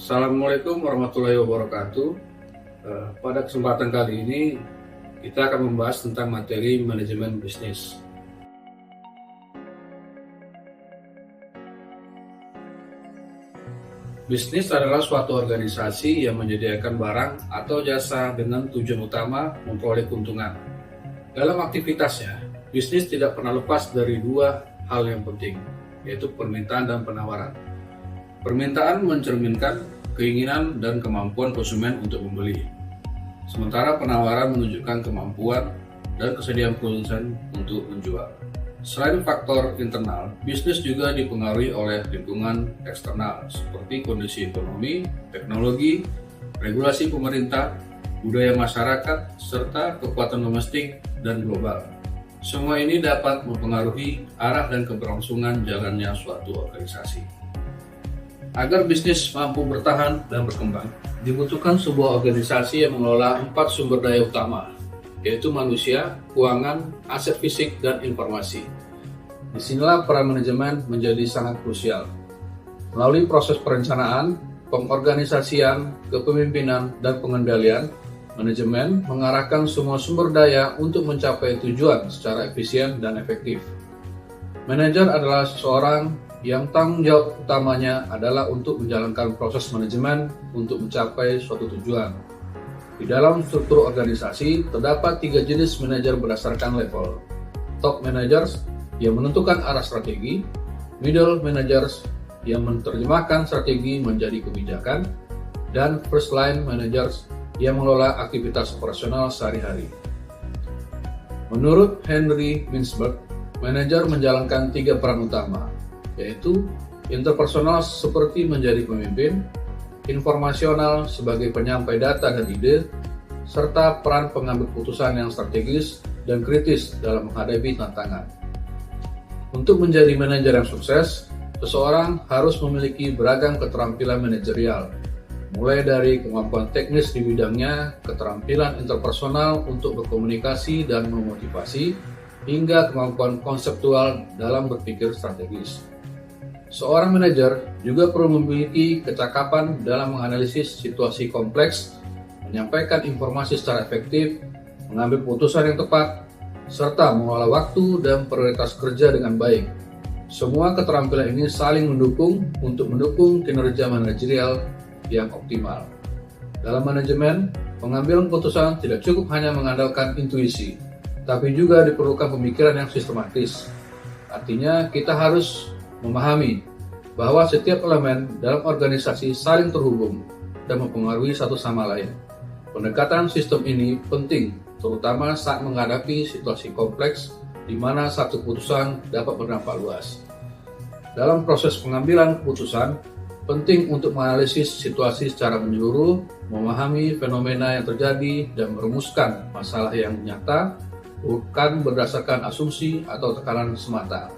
Assalamualaikum warahmatullahi wabarakatuh. Pada kesempatan kali ini kita akan membahas tentang materi manajemen bisnis. Bisnis adalah suatu organisasi yang menyediakan barang atau jasa dengan tujuan utama memperoleh keuntungan. Dalam aktivitasnya, bisnis tidak pernah lepas dari dua hal yang penting, yaitu permintaan dan penawaran. Permintaan mencerminkan keinginan dan kemampuan konsumen untuk membeli, sementara penawaran menunjukkan kemampuan dan kesediaan perusahaan untuk menjual. Selain faktor internal, bisnis juga dipengaruhi oleh lingkungan eksternal seperti kondisi ekonomi, teknologi, regulasi pemerintah, budaya masyarakat, serta kekuatan domestik dan global. Semua ini dapat mempengaruhi arah dan keberlangsungan jalannya suatu organisasi. Agar bisnis mampu bertahan dan berkembang, dibutuhkan sebuah organisasi yang mengelola 4 sumber daya utama, yaitu manusia, keuangan, aset fisik, dan informasi. Disinilah peran manajemen menjadi sangat krusial. Melalui proses perencanaan, pengorganisasian, kepemimpinan, dan pengendalian, manajemen mengarahkan semua sumber daya untuk mencapai tujuan secara efisien dan efektif. Manajer adalah seseorang yang tanggung jawab utamanya adalah untuk menjalankan proses manajemen untuk mencapai suatu tujuan. Di dalam struktur organisasi, terdapat 3 jenis manajer berdasarkan level. Top managers yang menentukan arah strategi, middle managers yang menerjemahkan strategi menjadi kebijakan, dan first line managers yang mengelola aktivitas operasional sehari-hari. Menurut Henry Mintzberg, manajer menjalankan 3 peran utama, yaitu interpersonal seperti menjadi pemimpin, informasional sebagai penyampai data dan ide, serta peran pengambil keputusan yang strategis dan kritis dalam menghadapi tantangan. Untuk menjadi manajer yang sukses, seseorang harus memiliki beragam keterampilan manajerial, mulai dari kemampuan teknis di bidangnya, keterampilan interpersonal untuk berkomunikasi dan memotivasi, hingga kemampuan konseptual dalam berpikir strategis. Seorang manajer juga perlu memiliki kecakapan dalam menganalisis situasi kompleks, menyampaikan informasi secara efektif, mengambil keputusan yang tepat, serta mengelola waktu dan prioritas kerja dengan baik. Semua keterampilan ini saling mendukung untuk mendukung kinerja manajerial yang optimal. Dalam manajemen, pengambilan keputusan tidak cukup hanya mengandalkan intuisi, tapi juga diperlukan pemikiran yang sistematis. Artinya, kita harus memahami bahwa setiap elemen dalam organisasi saling terhubung dan mempengaruhi satu sama lain. Pendekatan sistem ini penting, terutama saat menghadapi situasi kompleks di mana satu keputusan dapat berdampak luas. Dalam proses pengambilan keputusan, penting untuk menganalisis situasi secara menyeluruh, memahami fenomena yang terjadi, dan merumuskan masalah yang nyata, bukan berdasarkan asumsi atau tekanan semata.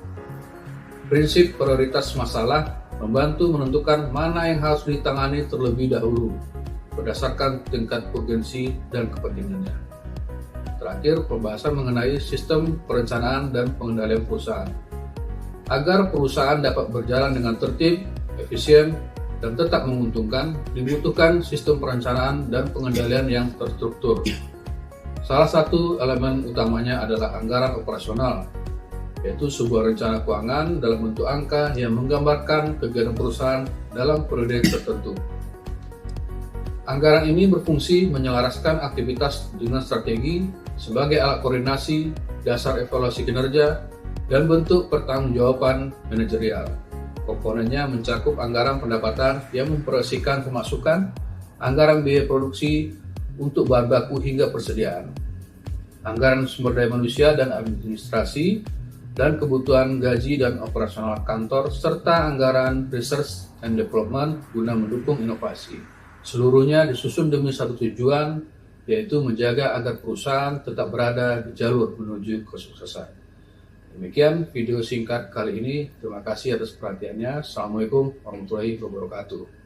Prinsip prioritas masalah membantu menentukan mana yang harus ditangani terlebih dahulu, berdasarkan tingkat urgensi dan kepentingannya. Terakhir, pembahasan mengenai sistem perencanaan dan pengendalian perusahaan. Agar perusahaan dapat berjalan dengan tertib, efisien, dan tetap menguntungkan, dibutuhkan sistem perencanaan dan pengendalian yang terstruktur. Salah satu elemen utamanya adalah anggaran operasional, yaitu sebuah rencana keuangan dalam bentuk angka yang menggambarkan kegiatan perusahaan dalam periode tertentu. Anggaran ini berfungsi menyelaraskan aktivitas dengan strategi sebagai alat koordinasi, dasar evaluasi kinerja, dan bentuk pertanggungjawaban manajerial. Komponennya mencakup anggaran pendapatan yang memproyeksikan pemasukan, anggaran biaya produksi untuk bahan baku hingga persediaan, anggaran sumber daya manusia dan administrasi, dan kebutuhan gaji dan operasional kantor, serta anggaran research and development guna mendukung inovasi. Seluruhnya disusun demi satu tujuan, yaitu menjaga agar perusahaan tetap berada di jalur menuju kesuksesan. Demikian video singkat kali ini. Terima kasih atas perhatiannya. Assalamualaikum warahmatullahi wabarakatuh.